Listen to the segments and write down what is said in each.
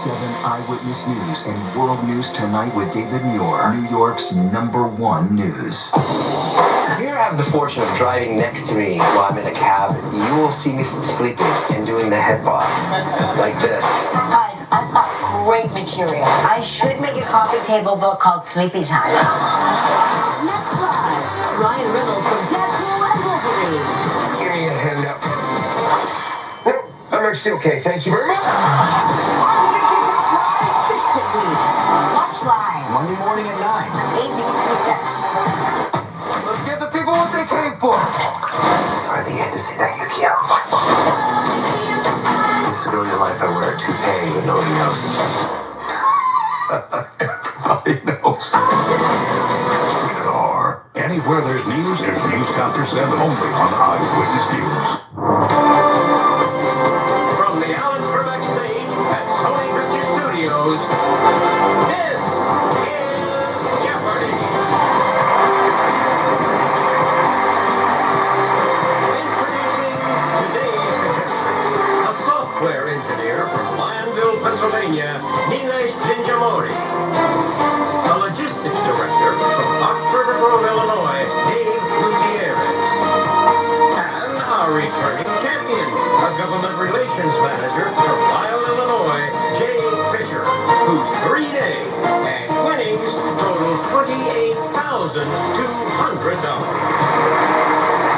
7 Eyewitness News and World News Tonight with David Muir, New York's #1 news. If you have the fortune of driving next to me while I'm in a cab, you will see me sleeping and doing the head bob, like this. Guys, I've got great material. I should make a coffee table book called Sleepy Time. Next live, Ryan Reynolds from Deadpool and Wolverine. Give me a hand up. Nope, I'm actually okay. Thank you very much. Watch live. Monday morning at 9. ABC7. Let's give the people what they came for. Sorry that you had to see that, Yukio. In civilian life, I wear a toupee, but nobody knows. Everybody knows. Rated R. Anywhere there's news, there's Newscounters 7 only on Eyewitness News. From the Alex for Backstage at Sony Picture Studios, this is Jeopardy! Introducing today's contestant, a software engineer from Lionville, Pennsylvania, Nilesh Pinjamori. A logistics director from Oxford Grove, Illinois, Dave Gutierrez. And our returning champion, a government relations manager from Lyle, Illinois, Jay Fisher, whose 3-day cash winnings total $28,200.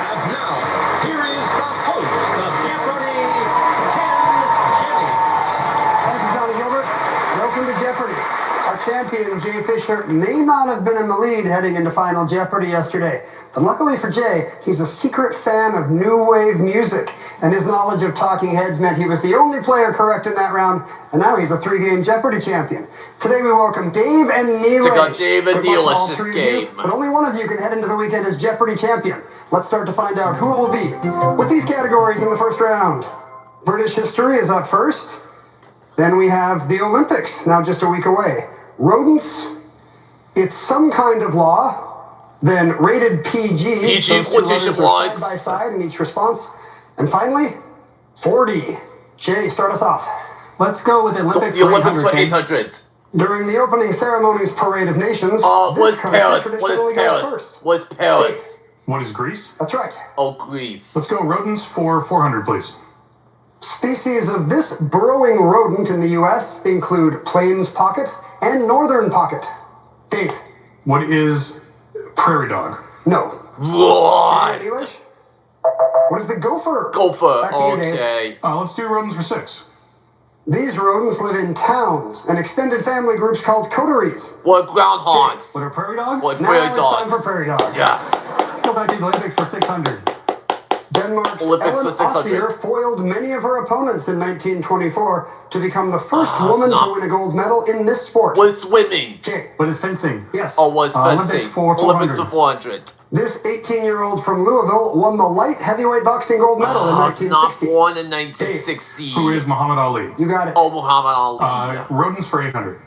And now, here is the host of Jeopardy, Ken Jennings. Thank you, Johnny Gilbert. Welcome to Jeopardy! Our champion, Jay Fisher, may not have been in the lead heading into Final Jeopardy yesterday, but luckily for Jay, he's a secret fan of new wave music, and his knowledge of Talking Heads meant he was the only player correct in that round, and now he's a 3-game Jeopardy champion. Today we welcome Dave and Nilesh. Dave and Good luck to all Nilesh three this of you, game. but only one of you can head into the weekend as Jeopardy champion. Let's start to find out who it will be. With these categories in the first round, British history is up first. Then we have the Olympics, now just a week away. Rodents, it's some kind of law. Then rated PG. PG Those two quotation letters are marks. side by side in each response. And finally, 40. Jay, start us off. Let's go with the Olympics The Olympics for for 800. 800. During the opening ceremony's Parade of Nations, What this is country Paris? traditionally goes first. What is Paris? What is Greece? That's right. Oh, Greece. Let's go rodents for 400, please. Species of this burrowing rodent in the U.S. include Plains pocket and Northern pocket. Dave. What is prairie dog? No. What? Jay and Nilesh? What is the gopher? Gopher. Back to you, Dave. Okay. Let's do rodents for 6. These rodents live in towns and extended family groups called coteries. What groundhogs? What are prairie dogs? What Now prairie it's time for dogs? prairie dogs. Yeah. Let's go back to the Olympics for 600. Denmark's Olympics Ellen for 600. Ossier foiled many of her opponents in 1924 to become the first Oh, woman stop. to win a gold medal in this sport. What is swimming? Jay. What is fencing? Yes. Oh, what is Olympics fencing? for 400. Olympics for 400. This 18-year-old from Louisville won the light heavyweight boxing gold medal in It's not 1960. born in 1960. Who is Muhammad Ali? You got it. Oh, Muhammad Ali. Rodents for 800.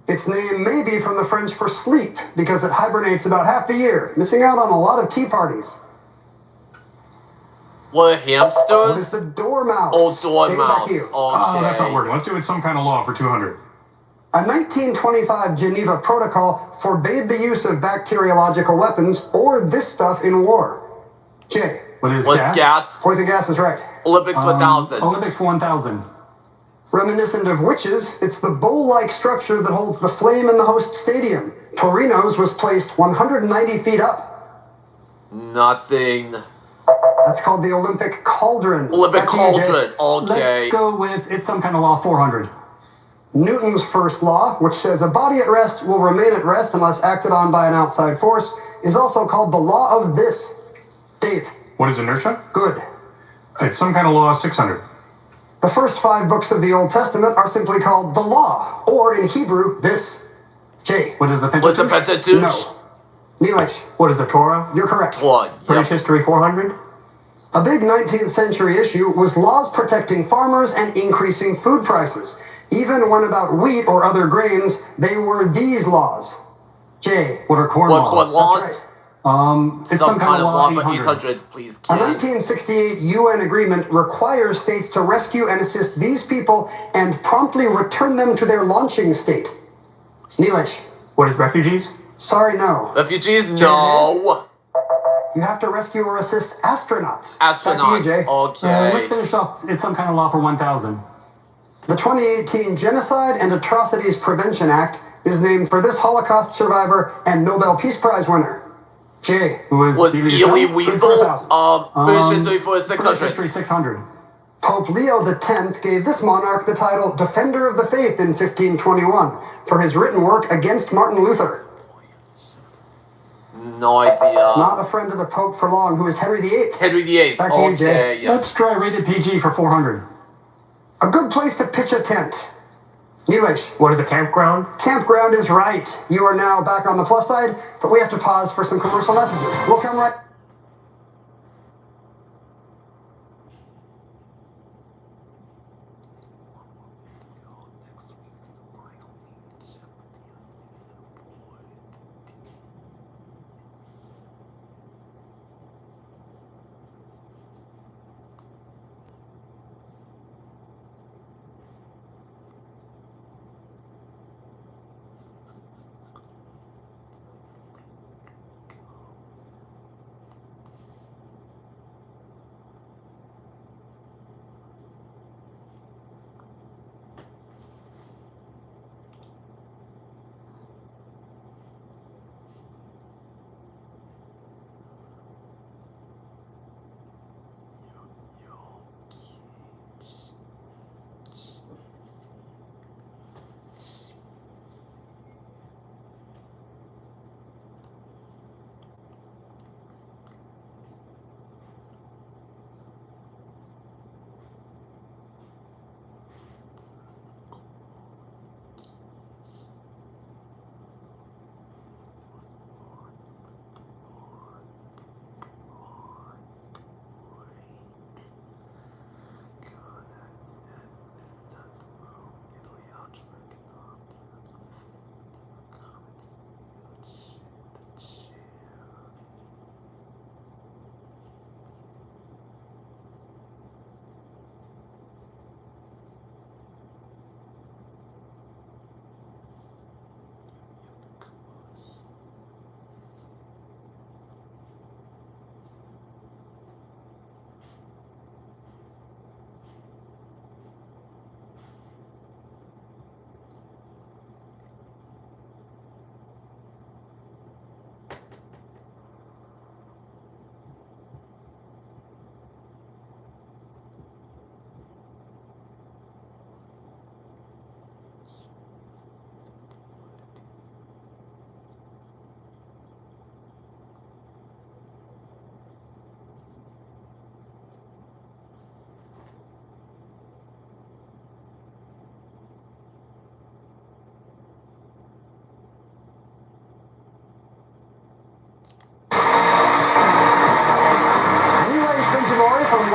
Its name may be from the French for sleep because it hibernates about half the year, missing out on a lot of tea parties. What are What hamsters? is the dormouse? Oh, Dave, back dormouse. to you. Okay. That's not working. Let's do it some kind of law for 200. A 1925 Geneva Protocol forbade the use of bacteriological weapons or this stuff in war. Jay. What is What's gas? gas? Poison gas is right. Olympics for 1,000. Olympics for 1,000. Reminiscent of witches, it's the bowl-like structure that holds the flame in the host stadium. Torino's was placed 190 feet up. Nothing. That's called the Olympic cauldron. Olympic Back to you, Jay. cauldron. Okay. Let's go with it's some kind of law 400. Newton's first law, which says a body at rest will remain at rest unless acted on by an outside force, is also called the law of this. Dave. What is inertia? Good. It's some kind of law 600. The first 5 books of the Old Testament are simply called the law, or in Hebrew, this. Jay. What is the What's the Pentateuch? Pentateuch? No. Nilesh. What is the Torah? You're correct. One. British Yep. history 400. A big 19th century issue was laws protecting farmers and increasing food prices. Even when about wheat or other grains, they were these laws. Jay. What are corn What laws? corn laws? That's right. It's some kind of law for 800, please, A kid. 1968 UN agreement requires states to rescue and assist these people and promptly return them to their launching state. Neelish. What is refugees? Sorry, no. Refugees? No. You have to rescue or assist astronauts. Astronauts. Back to you, Jay. Okay. Let's finish off. It's some kind of law for 1,000. The 2018 Genocide and Atrocities Prevention Act is named for this Holocaust survivor and Nobel Peace Prize winner. Jay. Who is Was Elie Weasel? British history for British 600. history 600. Pope Leo X gave this monarch the title Defender of the Faith in 1521 for his written work against Martin Luther. No idea. Not a friend of the Pope for long, who is Henry VIII. Henry VIII. Back to you, Jay. Okay, yeah. Let's try rated PG for 400. A good place to pitch a tent. Neelish. What is a campground? Campground is right. You are now back on the plus side, but we have to pause for some commercial messages. We'll come right...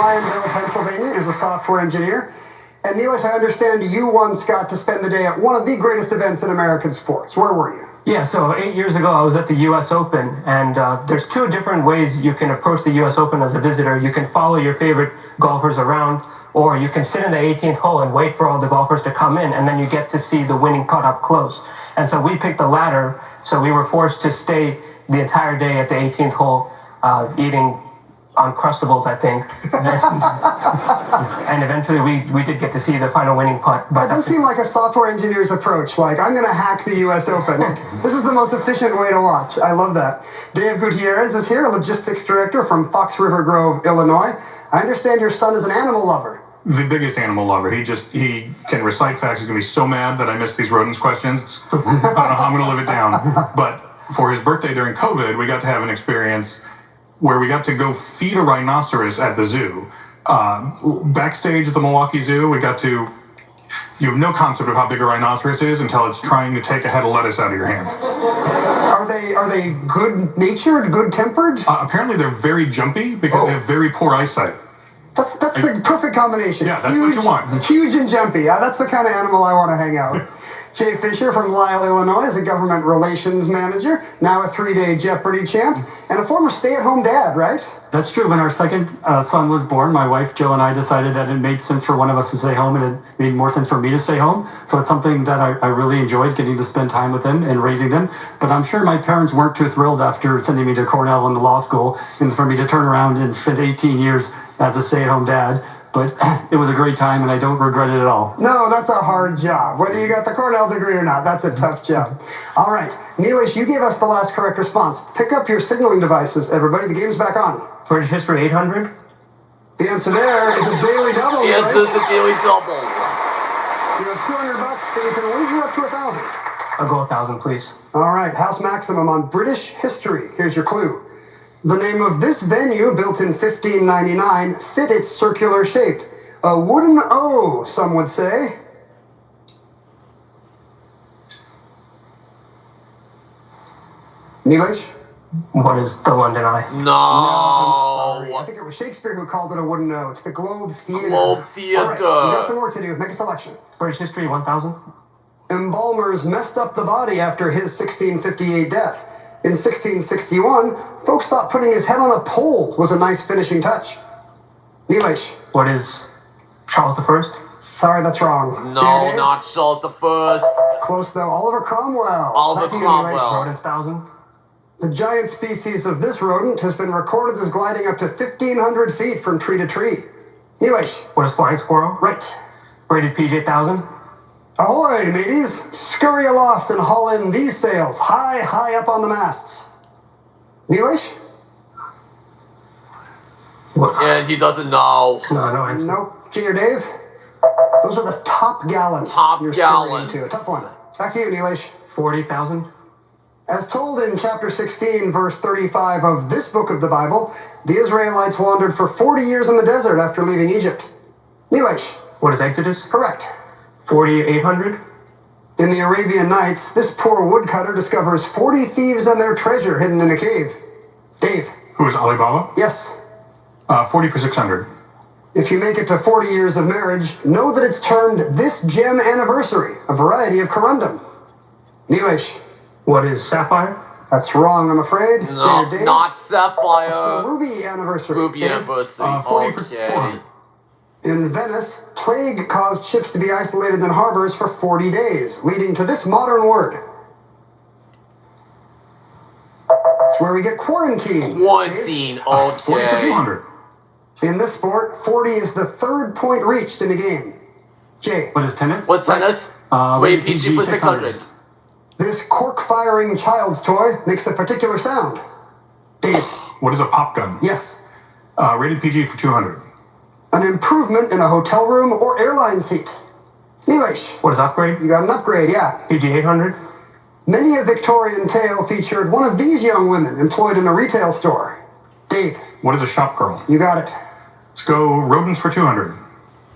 Lionville, Pennsylvania, is a software engineer. And Neelish, I understand you once got to spend the day at one of the greatest events in American sports. Where were you? Yeah, so 8 years ago, I was at the U.S. Open, and there's two different ways you can approach the U.S. Open as a visitor. You can follow your favorite golfers around, or you can sit in the 18th hole and wait for all the golfers to come in, and then you get to see the winning putt up close. And so we picked the latter, so we were forced to stay the entire day at the 18th hole, eating Uncrustables, I think. And eventually we did get to see the final winning putt. But that does seem like a software engineer's approach. Like, I'm going to hack the U.S. Open. This is the most efficient way to watch. I love that. Dave Gutierrez is here, a logistics director from Fox River Grove, Illinois. I understand your son is an animal lover. The biggest animal lover. He can recite facts. He's going to be so mad that I missed these rodents questions. I don't know how I'm going to live it down. But for his birthday during COVID, we got to have an experience where we got to go feed a rhinoceros at the zoo. Backstage at the Milwaukee Zoo, we got to... You have no concept of how big a rhinoceros is until it's trying to take a head of lettuce out of your hand. Are they good-natured, good-tempered? Apparently they're very jumpy because they have very poor eyesight. That's the perfect combination. Yeah, that's what you want. Huge and jumpy. That's the kind of animal I want to hang out with. Jay Fisher from Lisle, Illinois is a government relations manager, now a 3-day Jeopardy champ, and a former stay-at-home dad, right? That's true. When our second son was born, my wife Jill and I decided that it made sense for one of us to stay home, and it made more sense for me to stay home. So it's something that I really enjoyed, getting to spend time with them and raising them. But I'm sure my parents weren't too thrilled after sending me to Cornell and law school, and for me to turn around and spend 18 years as a stay-at-home dad. But it was a great time, and I don't regret it at all. No, that's a hard job. Whether you got the Cornell degree or not, that's a tough job. All right, Neelish, you gave us the last correct response. Pick up your signaling devices, everybody. The game's back on. British history 800. The answer there is a daily double. The answer is the daily double. You have $200, but you can wager up to 1,000. I'll go 1,000, please. All right, house maximum on British history. Here's your clue. The name of this venue, built in 1599, fit its circular shape. A wooden O, some would say. Neelish? What is the London Eye? No. I'm sorry. I think it was Shakespeare who called it a wooden O. It's the Globe Theatre. Globe Theatre. All right, you got some work to do. Make a selection. British history 1000. Embalmers messed up the body after his 1658 death. In 1661, folks thought putting his head on a pole was a nice finishing touch. Neelish? What is Charles I? Sorry, that's wrong. No, Dave? not Charles the First. Close though. Oliver Cromwell. Oliver Back to you, Cromwell. Neelish. Rodents 1000. The giant species of this rodent has been recorded as gliding up to 1,500 feet from tree to tree. Neelish? What is flying squirrel? Right. Rated PJ 1000. Ahoy, mateys! Scurry aloft and haul in these sails, high, high up on the masts. Neelish? What? And he doesn't know. No answer. Nope. Jay or Dave? Those are the top gallants. Top you're gallants. scurrying into. A tough one. Back to you, Neelish. 40,000. As told in chapter 16, verse 35 of this book of the Bible, the Israelites wandered for 40 years in the desert after leaving Egypt. Neelish? What is Exodus? Correct. 4800. In the Arabian Nights, this poor woodcutter discovers 40 thieves and their treasure hidden in a cave. Dave? Who is Alibaba? Yes. 40 for 600. If you make it to 40 years of marriage, know that it's termed this gem anniversary, a variety of corundum. Neelish? What is sapphire? That's wrong, I'm afraid. No, Jay or Dave? not It's the Sapphire. ruby anniversary. Ruby Dave? anniversary. 40 for Okay. 400. In Venice, plague caused ships to be isolated in harbors for 40 days, leading to this modern word. It's where we get quarantine. Quarantine. 40 for Okay. 200. In this sport, 40 is the third point reached in a game. Jay, What is tennis? What's tennis? Rated Wait, PG for 600. this cork-firing child's toy makes a particular sound. Dave, What is a pop gun? yes. Rated PG for 200. An improvement in a hotel room or airline seat. Neelish, What is upgrade? you got an upgrade, yeah. PG 800. Many a Victorian tale featured one of these young women employed in a retail store. Dave, What is a shop girl? you got it. Let's go rodents for 200.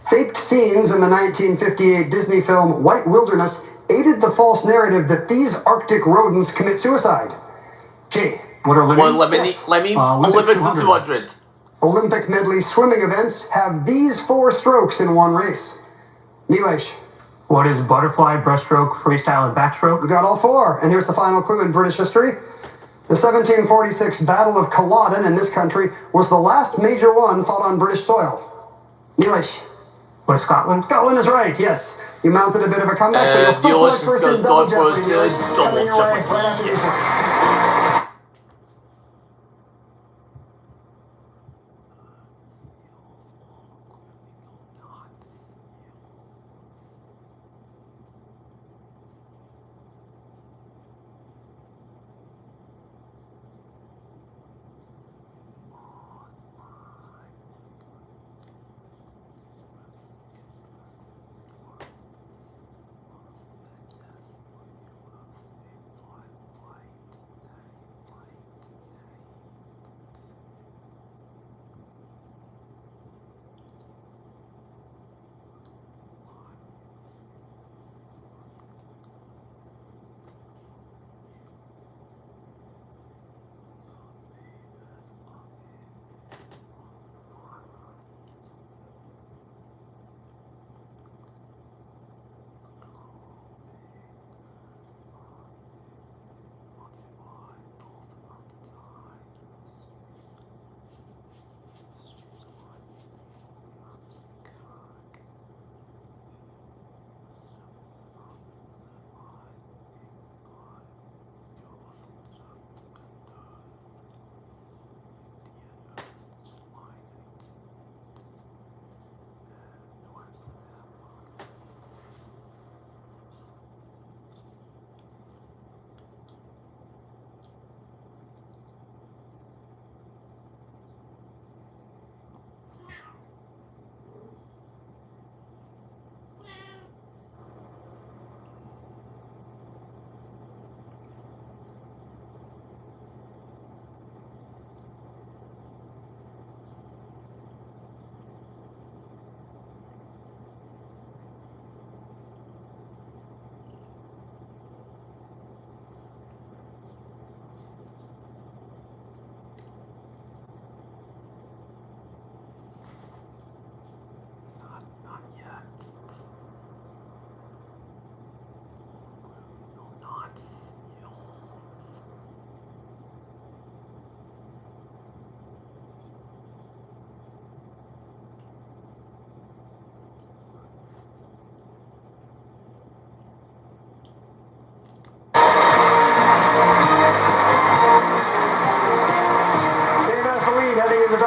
Faked scenes in the 1958 Disney film White Wilderness aided the false narrative that these Arctic rodents commit suicide. Jay, What are Well, lemons? Lemmings Olympics Olympics of 200. 200. Olympic medley swimming events have these 4 strokes in one race. Neelish, What is butterfly, breaststroke, freestyle, and backstroke? you got all 4. And here's the final clue in British history. The 1746 Battle of Culloden in this country was the last major one fought on British soil. Neelish, What is Scotland? Scotland is right, yes. You mounted a bit of a comeback, but you'll And still Neelish select is first gonna in double start first jeopardy. in Neelish, double coming your way jeopardy. right after these ones.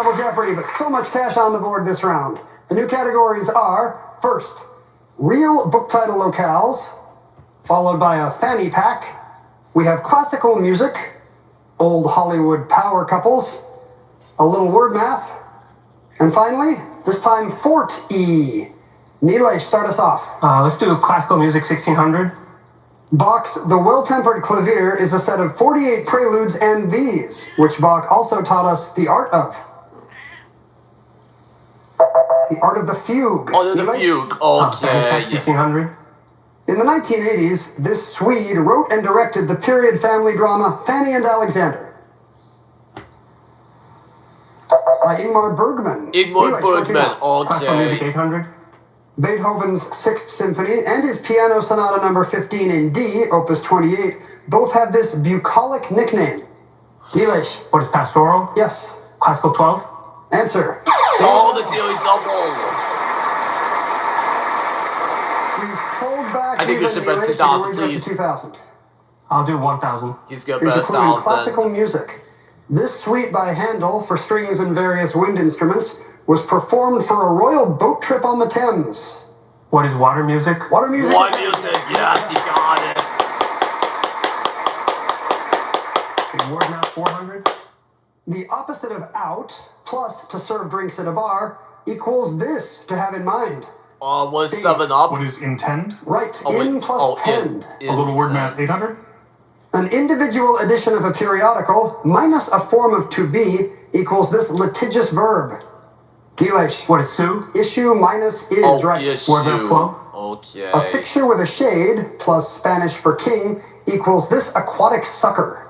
Double Jeopardy, but so much cash on the board this round. The new categories are, first, real book title locales, followed by a fanny pack. We have classical music, old Hollywood power couples, a little word math, and finally, this time, Fort-E. Neelay, start us off. Let's do classical music 1600. Bach's The Well-Tempered Clavier is a set of 48 preludes and these, which Bach also taught us the art of. The art of the fugue. Oh, the Neelay? fugue. Fanny pack Okay. 1600. In the 1980s, this Swede wrote and directed the period family drama Fanny and Alexander. By Ingmar Bergman. Ingmar Neelay, what do you Bergman. know? Classical music Okay. 800. Beethoven's Sixth Symphony and his Piano Sonata number 15 in D, Opus 28, both have this bucolic nickname. Neelay. What is pastoral? Yes. Classical 12. Answer. Oh, the Daily Double. We've pulled back I think we even, should bet Neelay, so 2,000, you're up to please. 2,000. I'll do 1000. He's got Here's a about clue in 1,000. classical music. This suite by Handel for strings and various wind instruments was performed for a royal boat trip on the Thames. What is water music? Water music. What music? Yes, he got it. Okay, word math 400. The opposite of out plus to serve drinks at a bar equals this to have in mind. Was 7 Up? What is intend? Right, Oh, in wait. plus Oh, 10. A little word math 800? An individual edition of a periodical minus a form of to be equals this litigious verb. Neelay. What is sue? Issue minus is, Oh, right. yes, Word math you. 12. Okay. A fixture with a shade plus Spanish for king equals this aquatic sucker.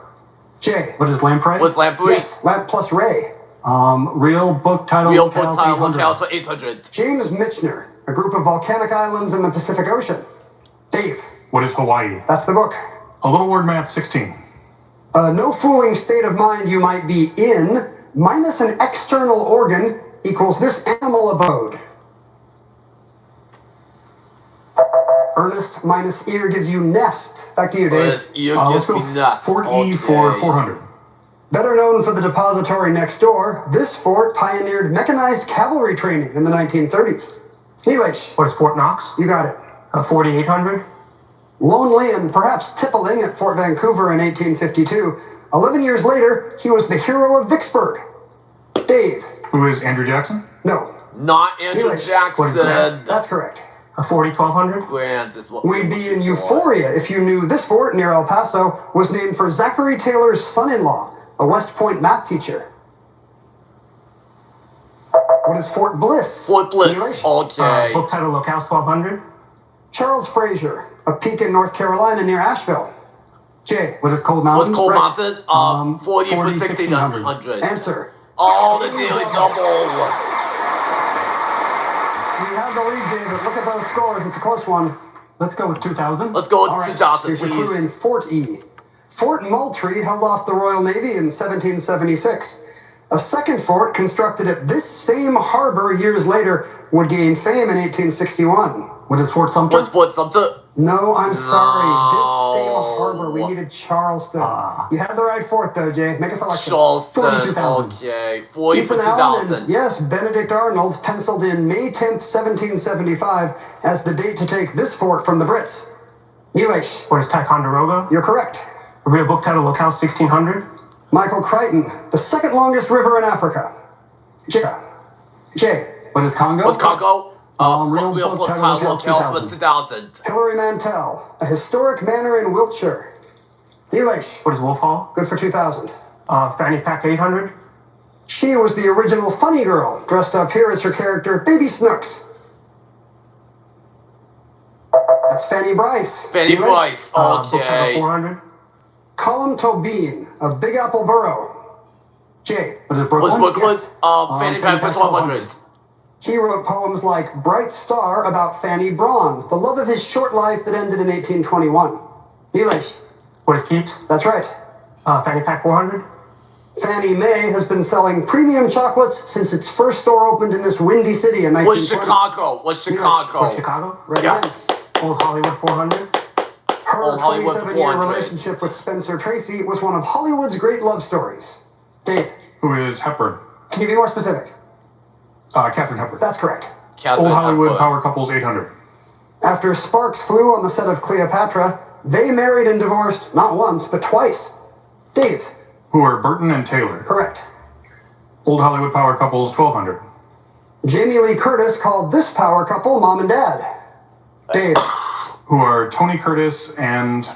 J. What is lamprey? With Lamprey? Yes, lamp plus ray. Real book title Real locales book title 800. locales for 800. James Michener, a group of volcanic islands in the Pacific Ocean. Dave. What is Hawaii? That's the book. A little word math 16. A no fooling state of mind you might be in minus an external organ equals this animal abode. Ernest minus ear gives you nest. Back to you, Dave. With you Let's gives go me nuts. Fort-E for 400. Better known for the depository next door, this fort pioneered mechanized cavalry training in the 1930s. Neelay. What is Fort Knox? You got it. 4800. Lonely and perhaps tippling at Fort Vancouver in 1852, 11 years later, he was the hero of Vicksburg. Dave. Who is Andrew Jackson? No, Not Andrew Neelay. Jackson. that's correct. 1200. Grant is what We'd be in euphoria if you knew this fort near El Paso was named for Zachary Taylor's son-in-law, a West Point math teacher. What is Fort Bliss? Fort Bliss. Neelay? Okay. Book title locales 1200. Charles Frazier, a peak in North Carolina near Asheville. J. What is Cold What's Mountain? Cold Right. Mountain? 40 for 40, 1600. Answer. Oh, the Daily Double. You have the lead, David. Look at those scores. It's a close one. Let's go with 2000. Let's go with All right, 2000, here's your clue please. in Fort-E. Fort Moultrie held off the Royal Navy in 1776. A second fort constructed at this same harbor years later would gain fame in 1861. What is Fort Sumter? What's Fort Sumter? No, I'm sorry. This same harbor. We needed Charleston. Ah. You had the right fort, though, Jay. Make a selection. Charleston. 42,000. Okay. 40 for Ethan Allen 2000. and, yes, Benedict Arnold penciled in May 10th, 1775 as the date to take this fort from the Brits. Neelay. What is Ticonderoga? You're correct. Real book title locale 1600. Michael Crichton, the second longest river in Africa. J. What is Congo? What's Congo? Real Real book book title title locales locales for 2000. 2000. Hilary Mantel, a historic manor in Wiltshire. Neelay. What is Wolf Hall? Good for 2000. Fanny pack 800. She was the original funny girl, dressed up here as her character, Baby Snooks. That's Fanny Bryce. Fanny Neelay. Bryce. Book title Okay. 400. Colum Tobin of Big Apple Borough. J. What is What's Brooklyn? Brooklyn? Yes. Fanny Pack for 1200. He wrote poems like Bright Star about Fanny Braun, the love of his short life that ended in 1821. Neelay. What is Keats? That's right. Fanny pack 400. Fannie Mae has been selling premium chocolates since its first store opened in this windy city in What's 1920. Chicago? What's Chicago? What, Chicago? Right Yes. on. Old Hollywood 400. Her Old Hollywood 27-year 400. relationship with Spencer Tracy was one of Hollywood's great love stories. Dave. Who is Hepburn? Can you be more specific? Katharine Hepburn. That's correct. Old Hollywood power couples 800. After sparks flew on the set of Cleopatra, they married and divorced not once, but twice. Dave. Who are Burton and Taylor. Correct. Old Hollywood power couples 1200. Jamie Lee Curtis called this power couple Mom and Dad. Dave. Who are Tony Curtis and...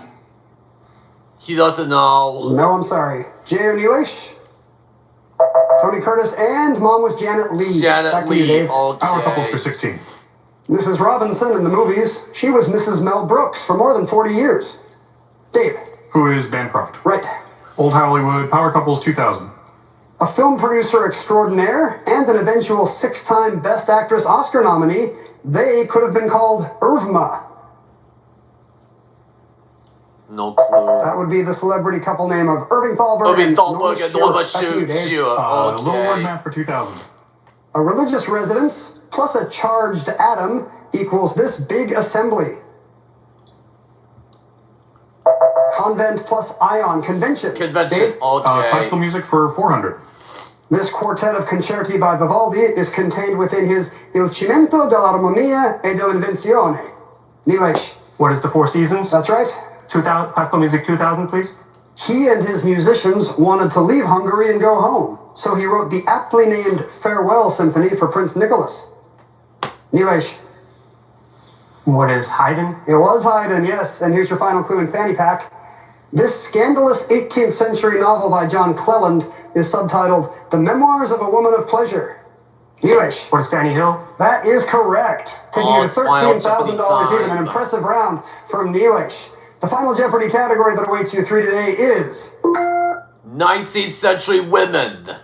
He doesn't know. No, I'm sorry. Jay O'Neilish. Tony Curtis and Mom was Janet Leigh. Back to you, Dave. Power couples for 16. Mrs. Robinson in the movies. She was Mrs. Mel Brooks for more than 40 years. Dave. Who is Bancroft. Right. Old Hollywood power couples 2000. A film producer extraordinaire and an eventual 6-time Best Actress Oscar nominee. They could have been called Irvma. No clue. That would be the celebrity couple name of Irving Thalberg Irving and Thalberg and Norma Stewart. Stewart. A little word Okay. math for 2000. A religious residence plus a charged atom equals this big assembly. Convent plus ion convention. Convention. Dave? Okay. Classical music for 400. This quartet of concerti by Vivaldi is contained within his Il Cimento dell'Armonia e dell'Invenzione. Nilesh. What is the Four Seasons? That's right. 2000, classical music 2000, please. He and his musicians wanted to leave Hungary and go home, so he wrote the aptly named Farewell Symphony for Prince Nicholas. Nilesh. What is Haydn? It was Haydn, yes, and here's your final clue in Fanny Pack. This scandalous 18th century novel by John Cleland is subtitled The Memoirs of a Woman of Pleasure. Nilesh. What is Fanny Hill? That is correct. Taking you to $13,000 even, an impressive round from Nilesh. The final Jeopardy category that awaits you 3 today is 19th century women.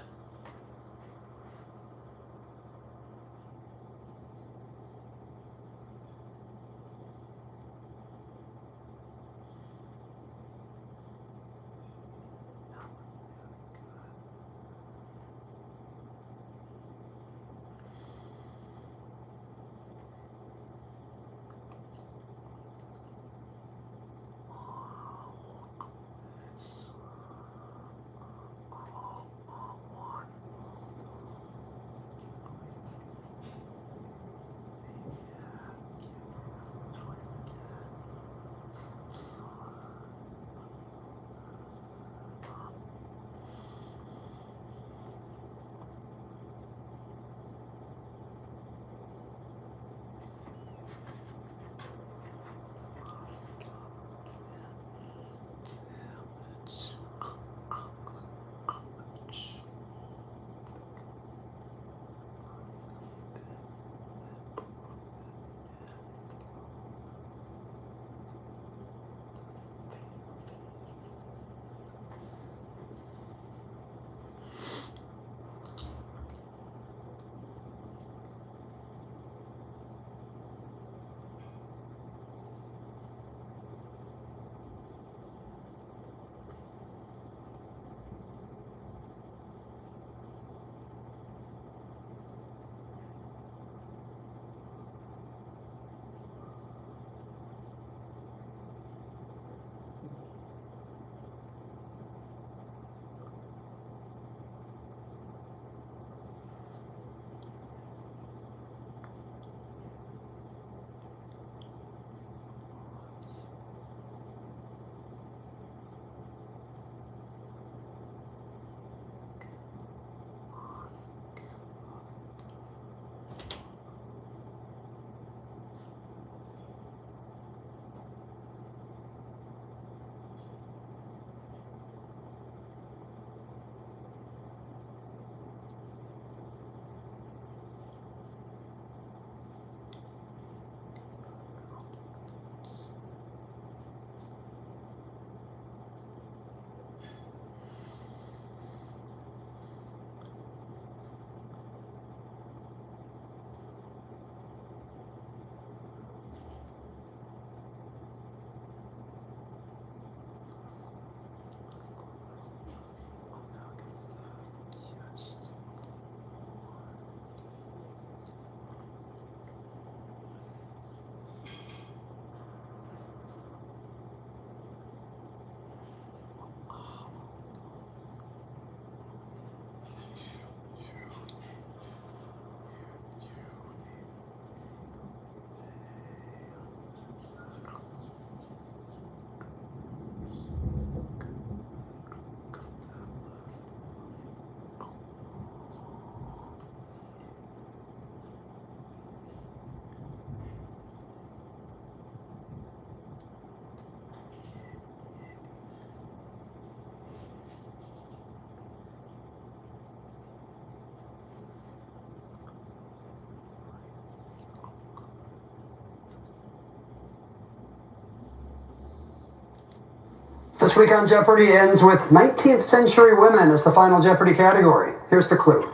This week on Jeopardy ends with 19th century women as the final Jeopardy category. Here's the clue.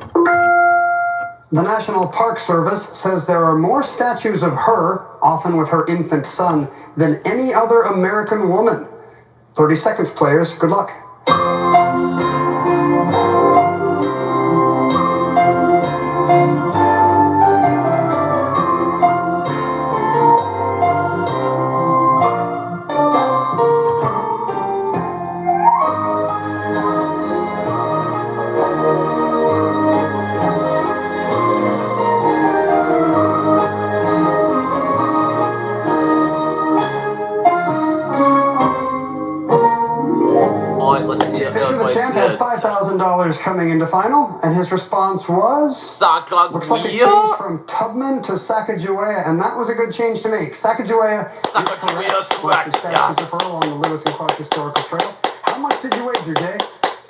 The National Park Service says there are more statues of her, often with her infant son, than any other American woman. 30 seconds, players. Good luck. Let's see if Fisher, the champ, had $5,000 coming into final, and his response was... Looks like it changed from Tubman to Sacagawea, and that was a good change to make. Sacagawea is correct. Lots of statues of her along the Lewis and Clark Historical Trail. How much did you wager, Jay?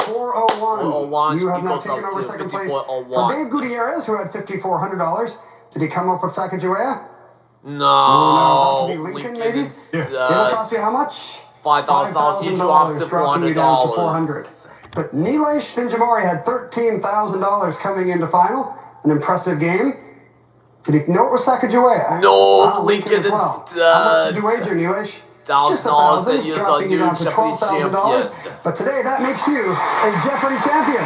401. You have now taken over second place for Dave Gutierrez, who had $5,400. Did he come up with Sacagawea? No. Oh, no, that could be Lincoln, maybe? It'll cost you how much? $5,000, dropping you down to $400. But Nilesh Ninjamori had $13,000 coming into final. An impressive game. Did he know it was Sacagawea? No, Lincoln as well. How much did you wager, Nilesh? Just $1,000, dropping you down to $12,000. But today that makes you a Jeopardy champion.